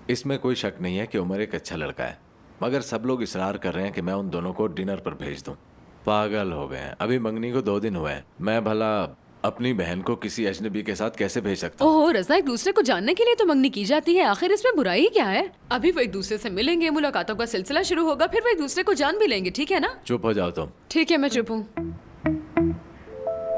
इसमें कोई शक नहीं है कि उमर एक अच्छा लड़का है, मगर सब लोग इसरार कर रहे हैं कि मैं उन दोनों को डिनर पर भेज दूं। पागल हो गए हैं। अभी मंगनी को 2 दिन हुए हैं। मैं भला अपनी बहन को किसी अजनबी के साथ कैसे भेज सकता हूँ? ओह रज़ा, एक दूसरे को जानने के लिए तो मंगनी की जाती है, आखिर इसमें बुराई क्या है? अभी वो एक दूसरे से मिलेंगे, मुलाकातों का सिलसिला शुरू होगा, फिर वो एक दूसरे को जान भी लेंगे, ठीक है ना? चुप हो जाओ तुम। ठीक है, मैं चुप हूँ।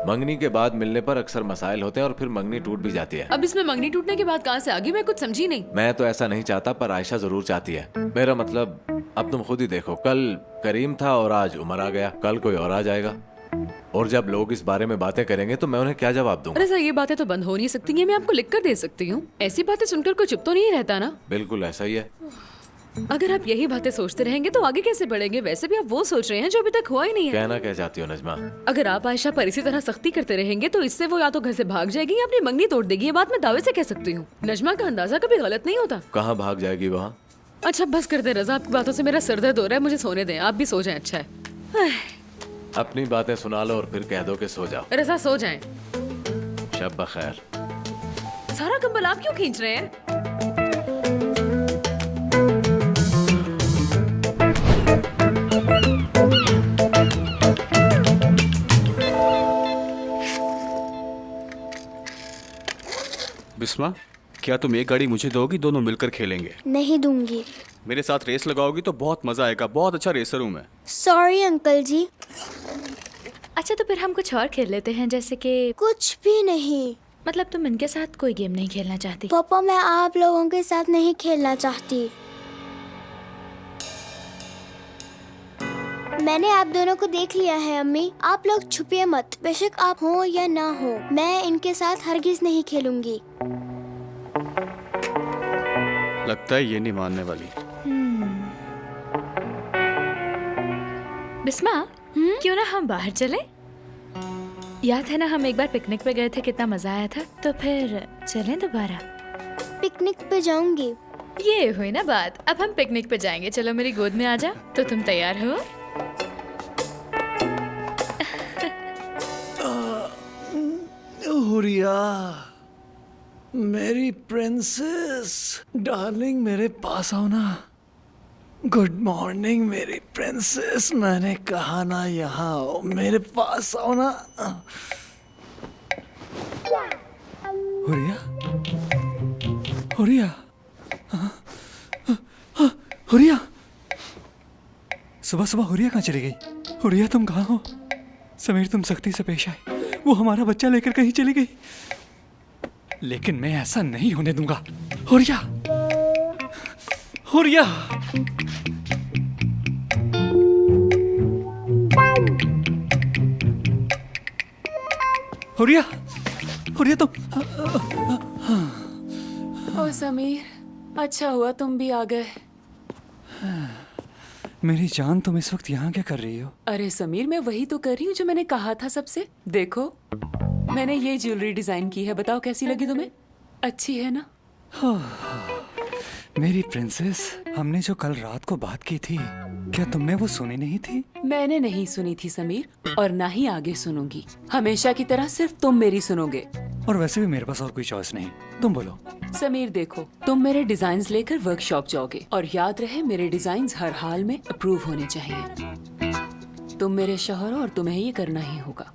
मंगनी के बाद मिलने पर अक्सर मसाइल होते हैं और फिर मंगनी टूट भी जाती है। अब इसमें मंगनी टूटने के बाद कहाँ से आ गई, मैं कुछ समझी नहीं। मैं तो ऐसा नहीं चाहता, पर आयशा जरूर चाहती है। मेरा मतलब, अब तुम खुद ही देखो, कल करीम था और आज उमर आ गया, कल कोई और आ जाएगा। और जब लोग इस बारे में बातें करेंगे तो मैं उन्हें क्या जवाब दूंगा? रज़ा, ये बातें तो बंद हो नहीं सकती हैं, मैं आपको लिख कर दे सकती हूँ। ऐसी बातें सुनकर कोई चुप तो नहीं रहता ना? बिल्कुल ऐसा ही है। अगर आप यही बातें सोचते रहेंगे तो आगे कैसे बढ़ेंगे? वैसे भी आप वो सोच रहे हैं जो अभी तक हुआ ही नहीं है। कहना क्या चाहती हो नजमा? अगर आप आयशा पर इसी तरह सख्ती करते रहेंगे तो इससे वो या तो घर से भाग जाएगी या अपनी मंगनी तोड़ देगी। ये बात मैं दावे से कह सकती हूँ। नजमा का अंदाजा कभी गलत नहीं होता। कहाँ भाग जाएगी वहाँ? अच्छा बस कर दे रज़ा, आपकी बातों से मेरा सर दर्द हो रहा है, मुझे सोने दें, आप भी सो जाएं। अच्छा है, अपनी बातें सुना लो और फिर कह दो कि सो जाओ। रज़ा सो जाएं। शब बखैर। सारा कंबल आप क्यों खींच रहे हैं? बिस्मा, क्या तुम एक गाड़ी मुझे दोगी? दोनों मिलकर खेलेंगे। नहीं दूंगी। मेरे साथ रेस लगाओगी तो बहुत मजा आएगा। बहुत अच्छा रेसर हूँ मैं। सॉरी अंकल जी। अच्छा तो फिर हम कुछ और खेल लेते हैं, जैसे कि कुछ भी नहीं। मतलब तुम इनके साथ कोई गेम नहीं खेलना चाहती? पापा, मैं आप लोगों के साथ नहीं खेलना चाहती। मैंने आप दोनों को देख लिया है अम्मी। आप लोग छुपिए मत, बेशक आप हो या ना हो, मैं इनके साथ हरगिज नहीं खेलूंगी। लगता है ये नहीं मानने वाली। बिस्मा, क्यों ना हम बाहर चले? याद है ना हम एक बार पिकनिक पे गए थे, कितना मजा आया था। तो फिर चलें दोबारा? पिकनिक पे जाऊंगी। ये हुई ना बात, अब हम पिकनिक पे जाएंगे। चलो मेरी गोद में आ जा। तो तुम तैयार हो? हुरिया, मेरी प्रिंसेस डार्लिंग, मेरे पास आओ ना। गुड मॉर्निंग मेरी प्रिंसेस, मैंने कहा ना यहाँ आओ, मेरे पास आओ ना। हुरिया, हुरिया, हुरिया, सुबह सुबह हुरिया कहाँ चली गई? हुरिया तुम कहाँ हो? समीर तुम सख्ती से पेश आए, वो हमारा बच्चा लेकर कहीं चली गई, लेकिन मैं ऐसा नहीं होने दूंगा। हुरिया, हुरिया, हुरिया, हुरिया तुम। ओ समीर, अच्छा हुआ तुम भी आ गए। मेरी जान, तुम इस वक्त यहाँ क्या कर रही हो? अरे समीर, मैं वही तो कर रही हूँ जो मैंने कहा था सबसे। देखो, मैंने ये ज्वेलरी डिजाइन की है, बताओ कैसी लगी तुम्हें? अच्छी है ना? मेरी प्रिंसेस, हमने जो कल रात को बात की थी, क्या तुमने वो सुनी नहीं थी? मैंने नहीं सुनी थी समीर, और ना ही आगे सुनूंगी। हमेशा की तरह सिर्फ तुम मेरी सुनोगे। और वैसे भी मेरे पास और कोई चॉइस नहीं, तुम बोलो। समीर देखो, तुम मेरे डिजाइन्स लेकर वर्कशॉप जाओगे, और याद रहे मेरे डिजाइन्स हर हाल में अप्रूव होने चाहिए। तुम मेरे शौहर हो और तुम्हें ये करना ही होगा।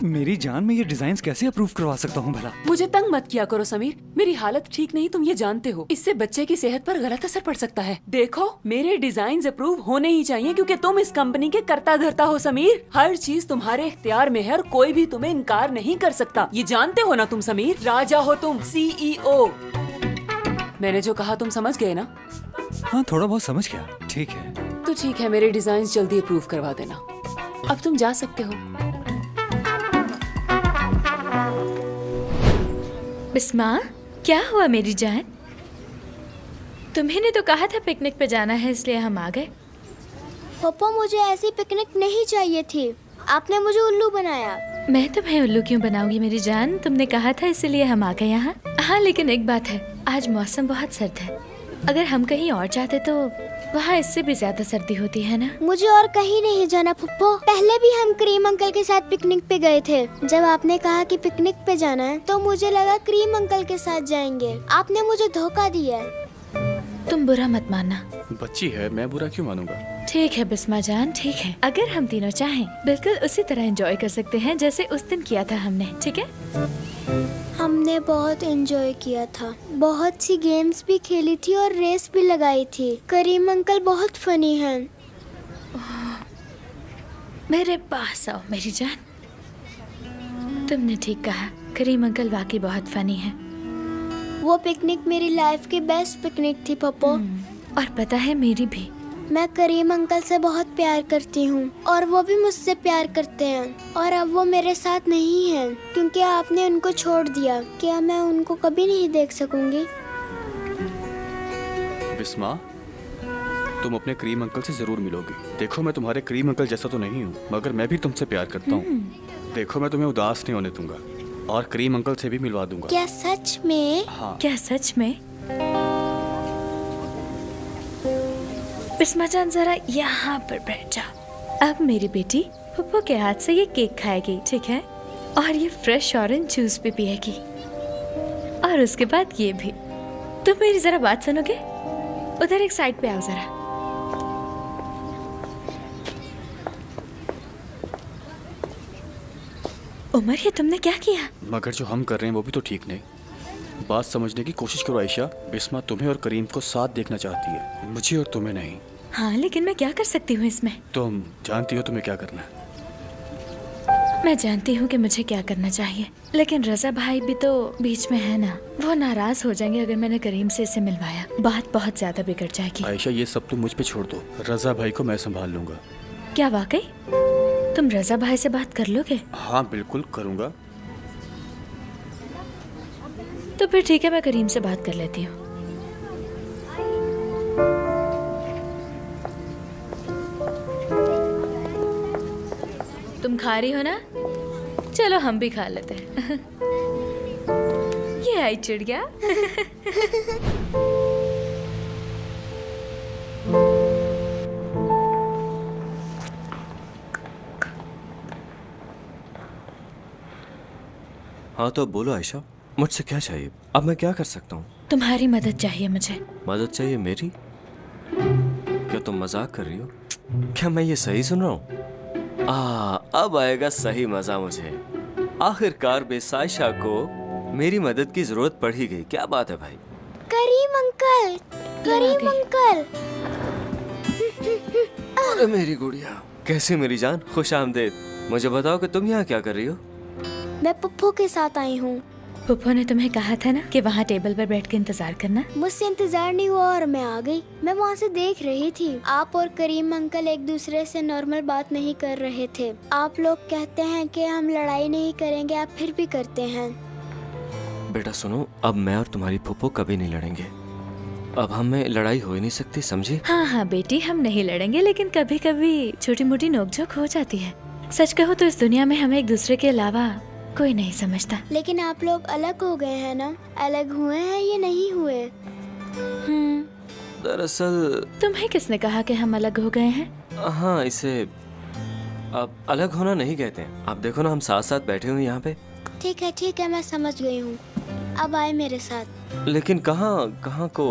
मेरी जान, में ये डिजाइन्स कैसे अप्रूव करवा सकता हूँ भला? मुझे तंग मत किया करो समीर, मेरी हालत ठीक नहीं, तुम ये जानते हो। इससे बच्चे की सेहत पर गलत असर पड़ सकता है। देखो, मेरे डिजाइन्स अप्रूव होने ही चाहिए, क्योंकि तुम इस कंपनी के कर्ता धर्ता हो समीर। हर चीज तुम्हारे इख्तियार में है और कोई भी तुम्हें इनकार नहीं कर सकता। ये जानते हो ना तुम समीर? राजा हो तुम, CEO। मैंने जो कहा तुम समझ गए ना? हाँ, थोड़ा बहुत समझ गया। ठीक है तो ठीक है, मेरे डिजाइन्स जल्दी अप्रूव करवा देना। अब तुम जा सकते हो। बिस्मा, क्या हुआ मेरी जान? तुम्ही ने तो कहा था पिकनिक पे जाना है, इसलिए हम आ गए। पापा, मुझे ऐसी पिकनिक नहीं चाहिए थी, आपने मुझे उल्लू बनाया। मैं तुम्हें उल्लू क्यों बनाऊंगी मेरी जान? तुमने कहा था इसलिए हम आ गए यहाँ। हाँ, लेकिन एक बात है, आज मौसम बहुत सर्द है। अगर हम कहीं और जाते तो वहाँ इससे भी ज्यादा सर्दी होती है ना। मुझे और कहीं नहीं जाना पप्पो। पहले भी हम क्रीम अंकल के साथ पिकनिक पे गए थे। जब आपने कहा कि पिकनिक पे जाना है तो मुझे लगा क्रीम अंकल के साथ जाएंगे। आपने मुझे धोखा दिया है। तुम बुरा मत मानना। बच्ची है, मैं बुरा क्यों मानूंगा? ठीक है बिस्मा जान, ठीक है। अगर हम तीनों चाहें बिल्कुल उसी तरह एंजॉय कर सकते हैं जैसे उस दिन किया था हमने, ठीक है? हमने बहुत एंजॉय किया था, बहुत सी गेम्स भी खेली थी और रेस भी लगाई थी। करीम अंकल बहुत फनी हैं। मेरे पास आओ मेरी जान। तुमने ठीक कहा, करीम अंकल वाकई बहुत फनी है। वो पिकनिक मेरी लाइफ की बेस्ट पिकनिक थी पप्पो। और पता है मेरी भी। मैं करीम अंकल से बहुत प्यार करती हूँ और वो भी मुझसे प्यार करते हैं। और अब वो मेरे साथ नहीं हैं क्योंकि आपने उनको छोड़ दिया। क्या मैं उनको कभी नहीं देख सकूंगी? बिस्मा, तुम अपने करीम अंकल से जरूर मिलोगी। देखो मैं तुम्हारे करीम अंकल जैसा तो नहीं हूँ, मगर मैं भी तुमसे प्यार करता हूँ। देखो मैं तुम्हें उदास नहीं होने दूंगा और करीम अंकल से भी मिलवा दूंगा। क्या सच में? हाँ। क्या सच में? बिस्मा जान जरा यहाँ पर बैठ जाओ। अब मेरी बेटी पप्पू के हाथ से ये केक खाएगी, ठीक है? और ये फ्रेश ऑरेंज जूस भी पिएगी। और उसके बाद ये भी। तुम मेरी जरा बात सुनोगे? उधर एक साइड पे आओ जरा। उमर, ये तुमने क्या किया? मगर जो हम कर रहे हैं वो भी तो ठीक नहीं। बात समझने की कोशिश करो आयशा। बिस्मा तुम्हें और करीम को साथ देखना चाहती है, मुझे और तुम्हें नहीं। हाँ, लेकिन मैं क्या कर सकती हूँ इसमें? तुम जानती हो तुम्हें क्या करना है। मैं जानती हूँ कि मुझे क्या करना चाहिए, लेकिन रजा भाई भी तो बीच में है ना। वो नाराज हो जाएंगे अगर मैंने करीम से इसे मिलवाया। बात बहुत ज्यादा बिगड़ जाएगी। आयशा, ये सब तुम मुझ पे छोड़ दो। रजा भाई को मैं संभाल लूंगा। क्या वाकई? तुम रजा भाई से बात कर लोगे? हाँ बिल्कुल करूंगा। तो फिर ठीक है, मैं करीम से बात कर लेती हूँ। तुम खा रही हो ना? चलो हम भी खा लेते हैं। ये आई चिड़िया। हाँ तो बोलो आयशा, मुझसे क्या चाहिए? अब मैं क्या कर सकता हूँ? तुम्हारी मदद चाहिए मुझे। मदद चाहिए मेरी? क्या तुम मजाक कर रही हो? क्या मैं ये सही सुन रहा हूँ? अब आएगा सही मजा मुझे। आखिरकार बेसाइशा को मेरी मदद की जरूरत पड़ ही गई। क्या बात है भाई? करीम अंकल, करीम अंकल। अरे मेरी गुड़िया, कैसे मेरी जान? खुश आमदेद। मुझे बताओ कि तुम यहाँ क्या कर रही हो? मैं पप्पू के साथ आई हूँ। पप्पू ने तुम्हें कहा था ना कि वहाँ टेबल पर बैठ के इंतजार करना। मुझसे इंतजार नहीं हुआ और मैं आ गई। मैं वहाँ से देख रही थी, आप और करीम अंकल एक दूसरे से नॉर्मल बात नहीं कर रहे थे। आप लोग कहते हैं कि हम लड़ाई नहीं करेंगे, आप फिर भी करते हैं। बेटा सुनो, अब मैं और तुम्हारी फूफो कभी नहीं लड़ेंगे। अब हमें लड़ाई हो ही नहीं सकती, समझी? हाँ हाँ बेटी, हम नहीं लड़ेंगे, लेकिन कभी कभी छोटी मोटी नोकझोंक हो जाती है। सच कहूँ तो इस दुनिया में हमें एक दूसरे के अलावा कोई नहीं समझता। लेकिन आप लोग अलग हो गए हैं ना? अलग हुए हैं ये नहीं हुए? दरअसल तुम्हें किसने कहा कि हम अलग हो गए हैं? हाँ, इसे अब अलग होना नहीं कहते हैं। आप देखो ना, हम साथ साथ बैठे हुए यहाँ पे। ठीक है, मैं समझ गई हूँ। अब आए मेरे साथ। लेकिन कहाँ को?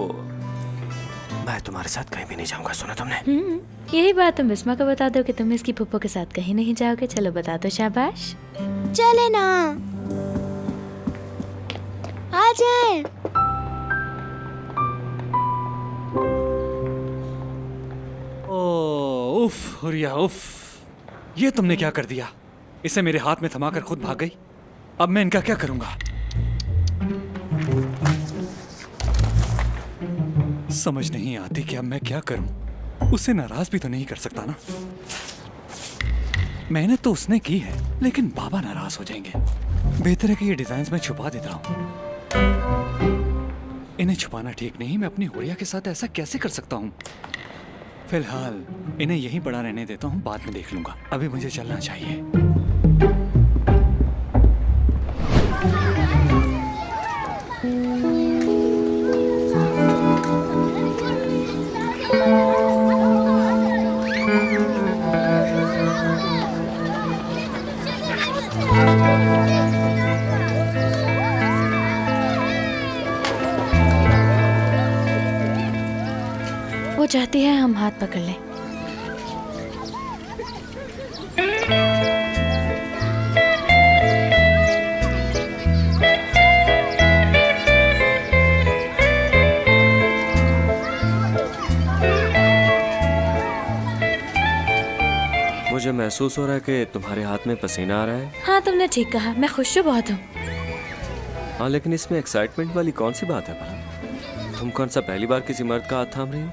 मैं तुम्हारे साथ कहीं भी नहीं जाऊंगा, सुना तुमने? यही बात तुम बिस्मा को बता दो कि तुम इसकी फूफो के साथ कहीं नहीं जाओगे। चलो बता दो, शाबाश। चले ना, आ जाए। उफ हुरिया उफ, ये तुमने क्या कर दिया? इसे मेरे हाथ में थमाकर खुद भाग गई। अब मैं इनका क्या करूंगा? समझ नहीं आती कि अब मैं क्या करूं। उसे नाराज भी तो नहीं कर सकता ना। मेहनत तो उसने की है, लेकिन बाबा नाराज हो जाएंगे। बेहतर है कि ये डिजाइन्स मैं छुपा देता हूं। इन्हें छुपाना ठीक नहीं। मैं अपनी हुरिया के साथ ऐसा कैसे कर सकता हूं? फिलहाल इन्हें यहीं पड़ा रहने देता हूं, बाद में देख लूंगा। अभी मुझे चलना चाहिए। चाहती है हम हाथ पकड़ लें। मुझे महसूस हो रहा है कि तुम्हारे हाथ में पसीना आ रहा है। हाँ तुमने ठीक कहा, मैं खुश बहुत हूँ। हाँ, लेकिन इसमें एक्साइटमेंट वाली कौन सी बात है भला? तुम कौन सा पहली बार किसी मर्द का हाथ थाम रही हो?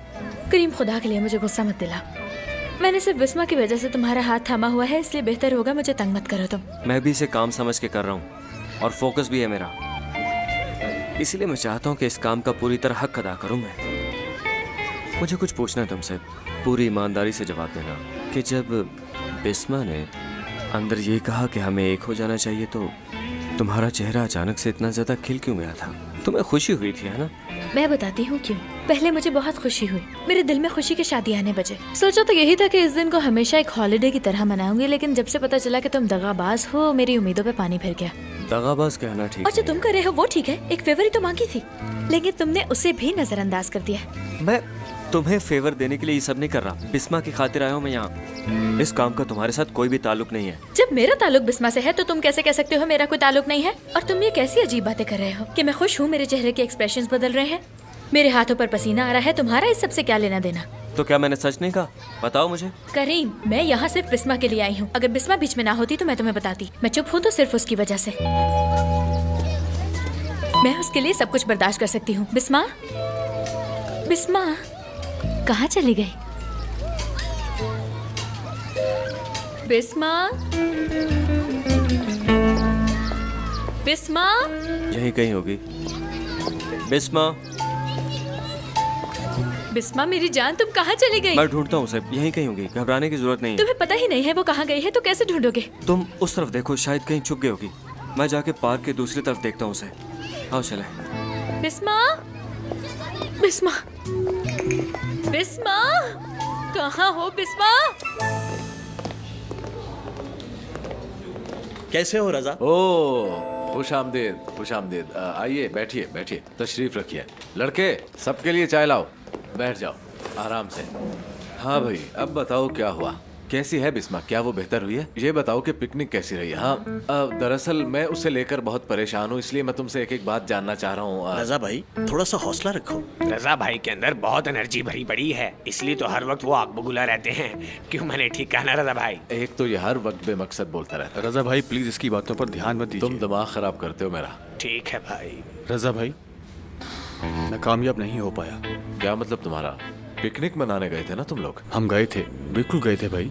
करीम, खुदा के लिए मुझे गुस्सा मत दिला। मैंने सिर्फ बिस्मा की वजह से तुम्हारा हाथ थामा हुआ है, इसलिए बेहतर होगा मुझे तंग मत करो तुम। मैं भी इसे काम समझ के कर रहा हूँ और फोकस भी है मेरा, इसलिए मैं चाहता हूँ कि इस काम का पूरी तरह हक अदा करूँ मैं। मुझे कुछ पूछना है तुमसे, पूरी ईमानदारी से जवाब देना कि जब बिस्मा ने अंदर ये कहा कि हमें एक हो जाना चाहिए तो तुम्हारा चेहरा अचानक से इतना ज्यादा खिल क्यों गया था? तुम्हें खुशी हुई थी, है ना? मैं बताती हूँ क्यों। पहले मुझे बहुत खुशी हुई, मेरे दिल में खुशी के शादी आने बजे। सोचा तो यही था कि इस दिन को हमेशा एक हॉलिडे की तरह मनाऊंगी, लेकिन जब से पता चला कि तुम दगाबाज हो, मेरी उम्मीदों पे पानी फिर गया। दगाबाज कहना ठीक और जो नहीं तुम कर रहे हो वो ठीक है, एक फेवर ही तो मांगी थी, लेकिन तुमने उसे भी नजरअंदाज कर दिया। है। मैं तुम्हें फेवर देने के लिए ये सब नहीं कर रहा, बिस्मा की खातिर आया हूँ मैं यहाँ। इस काम का तुम्हारे साथ कोई भी ताल्लुक नहीं है। जब मेरा ताल्लुक बिस्मा से है तो तुम कैसे कह सकते हो मेरा कोई ताल्लुक नहीं है? और तुम ये कैसी अजीब बातें कर रहे हो कि मैं खुश हूँ, मेरे चेहरे के एक्सप्रेशंस बदल रहे हैं, मेरे हाथों पर पसीना आ रहा है, तुम्हारा इस सबसे क्या लेना देना? तो क्या मैंने सच नहीं कहा? बताओ मुझे। करीम, मैं यहाँ सिर्फ बिस्मा के लिए आई हूँ। अगर बिस्मा बीच में ना होती तो मैं तुम्हें बताती। मैं चुप हूँ तो सिर्फ उसकी वजह से। मैं उसके लिए सब कुछ बर्दाश्त कर सकती हूँ। बिस्मा, बिस्मा कहाँ चली गई? बिस्मा, बिस्मा, यही कहीं होगी। बिस्मा, बिस्मा मेरी जान, तुम कहाँ चली गई? मैं ढूंढता हूँ उसे, यही कहीं होगी, घबराने की जरूरत नहीं है। तुम्हें पता ही नहीं है वो कहाँ गई है, तो कैसे ढूंढोगे? तुम उस तरफ देखो, शायद कहीं छुप गई होगी। मैं जाके पार्क के दूसरी तरफ देखता हूँ उसे। आओ चले। बिस्मा, बिस्मा, बिस्मा, कहाँ हो बिस्मा? कैसे हो रजा? ओ खुश आमदीद, खुश आमदीद। आइए बैठिए बैठिए, तशरीफ रखिए। लड़के सबके लिए चाय लाओ, बैठ जाओ आराम से। हाँ भाई, अब बताओ क्या हुआ, कैसी है बिस्मा? क्या वो बेहतर हुई है? ये बताओ कि पिकनिक कैसी रही? हाँ दरअसल मैं उसे लेकर बहुत परेशान हूँ, इसलिए मैं तुमसे एक एक बात जानना चाह रहा हूँ। रजा भाई थोड़ा सा हौसला रखो। रजा भाई के अंदर बहुत एनर्जी भरी पड़ी है, इसलिए तो हर वक्त वो आग बबूला रहते हैं। क्यों, मैंने ठीक कहा ना रजा भाई? एक तो ये हर वक्त बेमकसद बोलता रहता है। रजा भाई प्लीज इसकी बातों पर ध्यान मत दीजिए। तुम दिमाग खराब करते हो मेरा। ठीक है भाई। रजा भाई, मैं कामयाब नहीं हो पाया। क्या मतलब तुम्हारा? पिकनिक मनाने गए थे ना तुम लोग? हम गए थे, बिल्कुल गए थे भाई,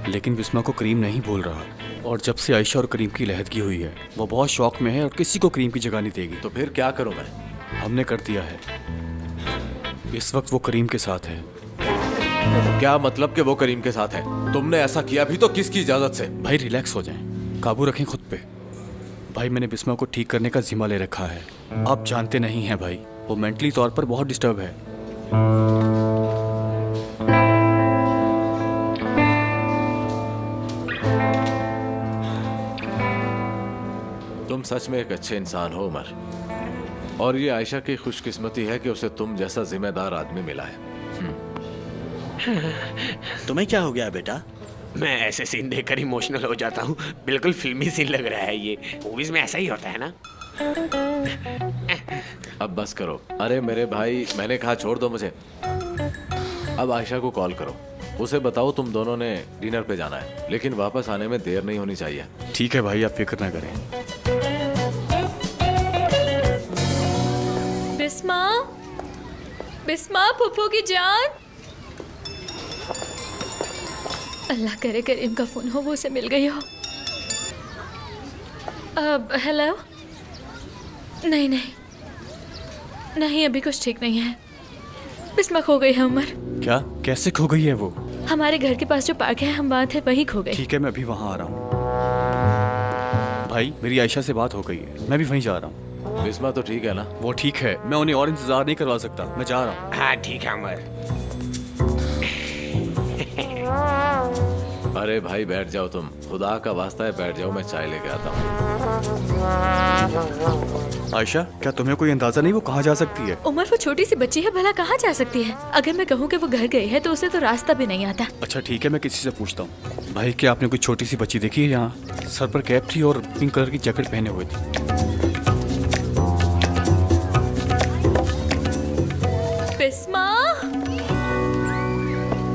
लेकिन बिस्मा को करीम नहीं बोल रहा। और जब से आयशा और करीम की लहदगी हुई है, वो बहुत शौक में है और किसी को करीम की जगह नहीं देगी। तो फिर क्या करूं मैं? हमने कर दिया है, इस वक्त वो करीम के साथ है। क्या मतलब कि वो करीम के साथ है? तुमने ऐसा किया भी तो किसकी इजाजत से? भाई रिलैक्स हो जाएं, काबू रखें खुद पे। भाई मैंने बिस्मा को ठीक करने का जिम्मा ले रखा है। आप जानते नहीं हैं भाई, वो मेंटली तौर पर बहुत डिस्टर्ब है। तुम सच में एक अच्छे इंसान हो उमर, और ये आयशा की खुशकिस्मती है कि उसे तुम जैसा जिम्मेदार आदमी मिला है। तुम्हें क्या हो गया बेटा? मैं ऐसे सीन देखकर इमोशनल हो जाता हूँ, बिल्कुल फिल्मी सीन लग रहा है ये। मूवीज में ऐसा ही होता है ना? अब बस करो। अरे मेरे भाई, मैंने कहा छोड़ दो मुझे। अब आयशा को कॉल करो, उसे बताओ तुम दोनों ने डिनर पे जाना है, लेकिन वापस आने में देर नहीं होनी चाहिए। ठीक है भाई, आप फिक्र ना करें। बिस्मा, बिस्मा फुफ्फू की जान। अल्लाह करे करीम का फोन हो, वो उसे मिल गई हो। हेलो? नहीं नहीं नहीं, अभी कुछ ठीक नहीं है। बिस्मा खो गई है उमर। क्या? कैसे खो गई है वो? हमारे घर के पास जो पार्क है, हम वहाँ थे, वहीं खो गई। ठीक है, मैं अभी वहाँ आ रहा हूँ। भाई मेरी आयशा से बात हो गई है, मैं भी वहीं जा रहा हूँ। बिस्मा तो ठीक है ना? वो ठीक है, मैं उन्हें और इंतजार नहीं करवा सकता, मैं जा रहा हूँ। हाँ ठीक है उमर। अरे भाई बैठ जाओ तुम, खुदा का वास्ता है बैठ जाओ, मैं चाय लेके आता हूँ। आयशा, क्या तुम्हें कोई अंदाजा नहीं वो कहाँ जा सकती है? उमर वो छोटी सी बच्ची है, भला कहाँ जा सकती है? अगर मैं कहूँ कि वो घर गई है तो उसे तो रास्ता भी नहीं आता। अच्छा ठीक है, मैं किसी से पूछता हूँ। भाई क्या आपने कोई छोटी सी बच्ची देखी है यहाँ? सर पर कैप थी और पिंक कलर की जैकेट पहने हुए थी। बिस्मा,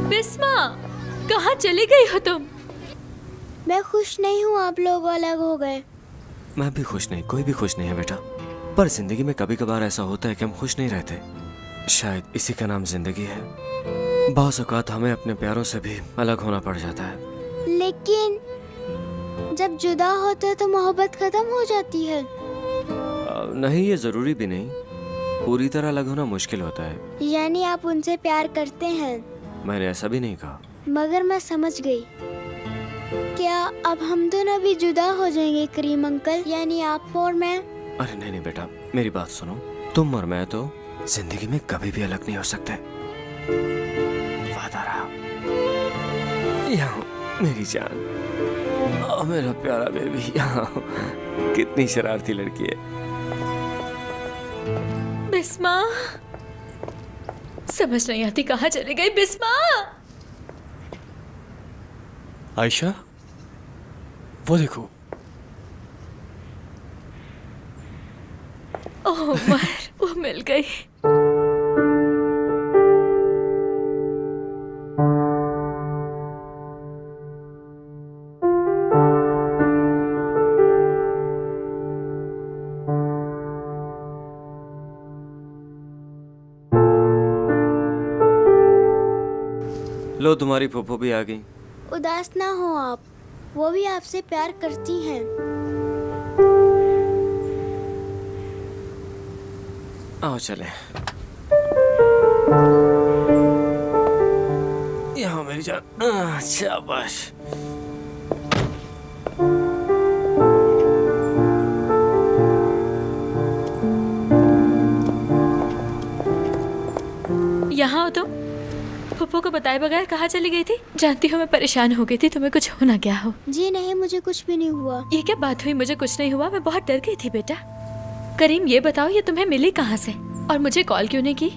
बिस्मा, कहाँ चली गई हो तुम? मैं खुश नहीं हूँ, आप लोग अलग हो गए। मैं भी खुश नहीं, कोई भी खुश नहीं है बेटा। पर जिंदगी में कभी कभार ऐसा होता है कि हम खुश नहीं रहते। शायद इसी का नाम जिंदगी है। बहुत औकात हमें अपने प्यारों से भी अलग होना पड़ जाता है। लेकिन जब जुदा होते हैं तो मोहब्बत खत्म हो जाती है। नहीं, ये जरूरी भी नहीं। पूरी तरह अलग होना मुश्किल होता है। यानी आप उनसे प्यार करते हैं? मैंने ऐसा भी नहीं कहा। मगर मैं समझ गई। क्या अब हम दोनों भी जुदा हो जाएंगे करीम अंकल, यानी आप और मैं? अरे नहीं नहीं बेटा, मेरी बात सुनो। तुम और मैं तो जिंदगी में कभी भी अलग नहीं हो सकते। वादा रहा। यहाँ मेरी जान, मेरा प्यारा बेबी, यहाँ कितनी शरारती लड़की है। बिस्मा, समझ नहीं आती कहाँ चली गई बिस्मा। आयशा, वो देखो। ओह उमर, वो मिल गई। लो, तुम्हारी फूफू भी आ गई। उदास ना हो आप, वो भी आपसे प्यार करती हैं। आओ चले। यहाँ मेरी जान, शाबाश। यहाँ हो तुम? फुप्पो को बताए बगैर कहाँ चली गई थी? जानती हो मैं परेशान हो गई थी, तुम्हें कुछ हो ना गया हो। जी नहीं, मुझे कुछ भी नहीं हुआ। ये क्या बात हुई, मुझे कुछ नहीं हुआ? मैं बहुत डर गई थी बेटा। करीम ये बताओ, ये तुम्हें मिली कहाँ से और मुझे कॉल क्यों नहीं की?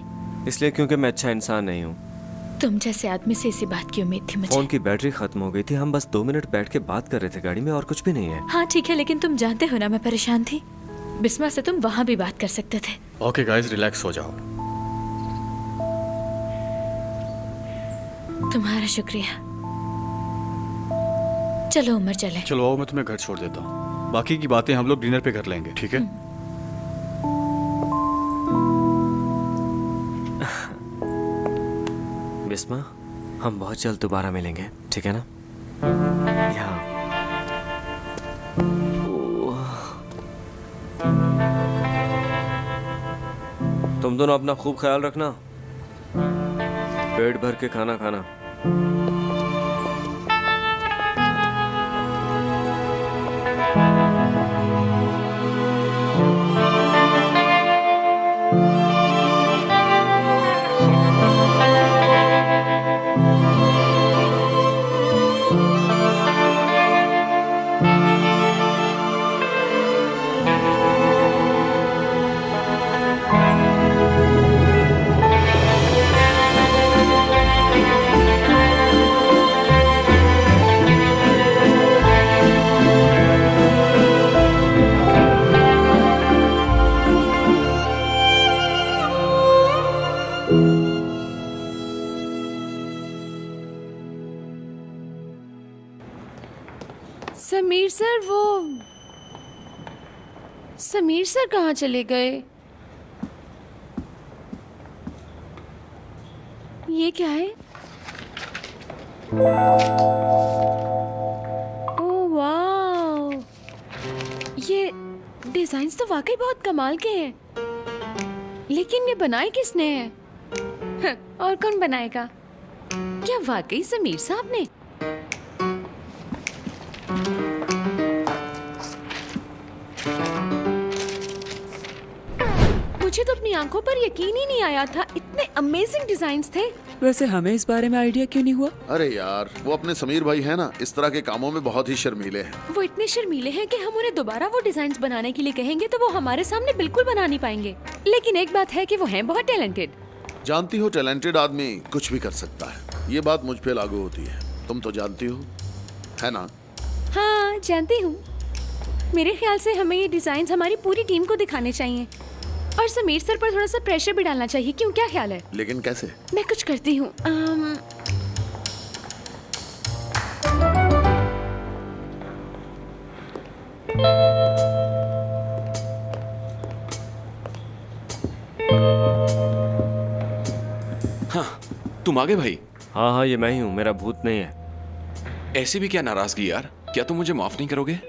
इसलिए क्योंकि मैं अच्छा इंसान नहीं हूँ। तुम जैसे आदमी से इसी बात की उम्मीद थी मुझे। फोन की बैटरी खत्म हो गई थी, हम बस 2 मिनट बैठ के बात कर रहे थे गाड़ी में, और कुछ भी नहीं है। हाँ ठीक है, लेकिन तुम जानते हो ना मैं परेशान थी। बिस्मा से तुम वहाँ भी बात कर सकते थे। ओके गाइस, रिलैक्स हो जाओ। तुम्हारा शुक्रिया। चलो उमर चले। चलो आओ, मैं तुम्हें घर छोड़ देता हूँ। बाकी की बातें हम लोग डिनर पे कर लेंगे, ठीक है? बिस्मा, हम बहुत जल्द दोबारा मिलेंगे, ठीक है ना? यहाँ तुम दोनों अपना खूब ख्याल रखना, पेट भर के खाना खाना। समीर सर कहाँ चले गए? ये क्या है? ओह वाह, ये डिजाइन्स तो वाकई बहुत कमाल के हैं, लेकिन ये बनाए किसने हैं? और कौन बनाएगा? क्या वाकई समीर साहब ने? मुझे तो अपनी आंखों पर यकीन ही नहीं आया था, इतने अमेजिंग डिजाइन्स थे। वैसे हमें इस बारे में आइडिया क्यों नहीं हुआ? अरे यार, वो अपने समीर भाई है ना, इस तरह के कामों में बहुत ही शर्मीले हैं। वो इतने शर्मीले हैं कि हम उन्हें दोबारा वो डिजाइन्स बनाने के लिए कहेंगे तो वो हमारे सामने बिल्कुल बना नहीं पाएंगे। लेकिन एक बात है कि वो हैं बहुत टैलेंटेड। जानती हो, टैलेंटेड आदमी कुछ भी कर सकता है। ये बात मुझ पे लागू होती है, तुम तो जानती हो, है ना? हाँ जानती हूँ। मेरे ख्याल से हमें ये डिजाइन्स हमारी पूरी टीम को दिखाने चाहिए और समीर सर पर थोड़ा सा प्रेशर भी डालना चाहिए। क्यों, क्या ख्याल है? लेकिन कैसे? मैं कुछ करती हूँ। हाँ, तुम आ गए भाई? हाँ हाँ, ये मैं ही हूँ, मेरा भूत नहीं है। ऐसी भी क्या नाराजगी यार, क्या तुम मुझे माफ नहीं करोगे?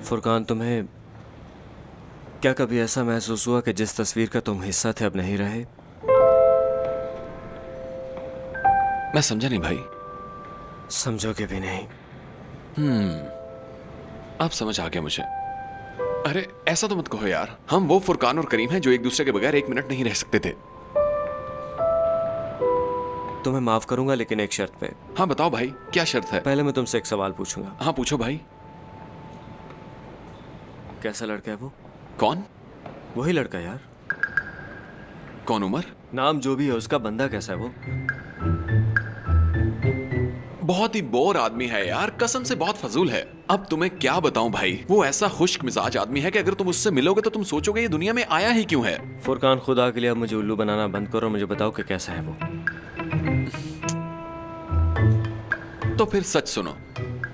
फुरकान, तुम्हें क्या कभी ऐसा महसूस हुआ कि जिस तस्वीर का तुम हिस्सा थे अब नहीं रहे? मैं समझा नहीं भाई। समझोगे भी नहीं। अब समझ आ गया मुझे। अरे ऐसा तो मत कहो यार, हम वो फुरकान और करीम हैं जो एक दूसरे के बगैर एक मिनट नहीं रह सकते थे। तुम्हें माफ करूंगा लेकिन एक शर्त पे। हाँ बताओ भाई, क्या शर्त है? पहले मैं तुमसे एक सवाल पूछूंगा। हाँ पूछो भाई। कैसा लड़का है वो? कौन? वही लड़का यार। कौन? उमर? नाम जो भी है उसका, बंदा कैसा है वो? बहुत ही बोर आदमी है यार, कसम से बहुत फजूल है। अब तुम्हें क्या बताऊं भाई, वो ऐसा खुश्क मिजाज आदमी है कि अगर तुम उससे मिलोगे तो तुम सोचोगे ये दुनिया में आया ही क्यों है। फुरकान, खुदा के लिए अब मुझे उल्लू बनाना बंद करो और मुझे बताओ कि कैसा है वो। तो फिर सच सुनो,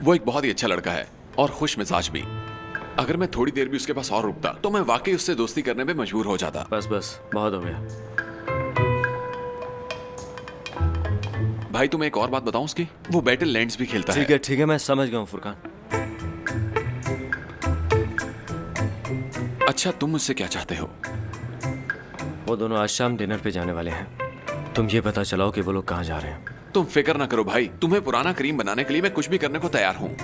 वो एक बहुत ही अच्छा लड़का है और खुश मिजाज भी। अगर मैं थोड़ी देर भी उसके पास और रुकता तो मैं वाकई उससे दोस्ती करने में मजबूर हो जाता। बस बस, बहुत हो गया। भाई तुम्हें एक और बात बताऊं उसकी, वो बैटल लैंड्स भी खेलता है। ठीक है, मैं समझ गया हूँ फुरकान। अच्छा, तुम मुझसे क्या चाहते हो? वो दोनों आज शाम डिनर पे जाने वाले हैं। तुम ये पता चलाओ कि वो लोग कहाँ जा रहे हैं। तुम फिक्र ना करो भाई, तुम्हें पुराना करीम बनाने के लिए मैं कुछ भी करने को तैयार हूँ।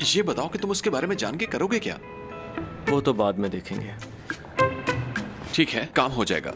ये बताओ कि तुम उसके बारे में जान के करोगे क्या? वो तो बाद में देखेंगे। ठीक है, काम हो जाएगा।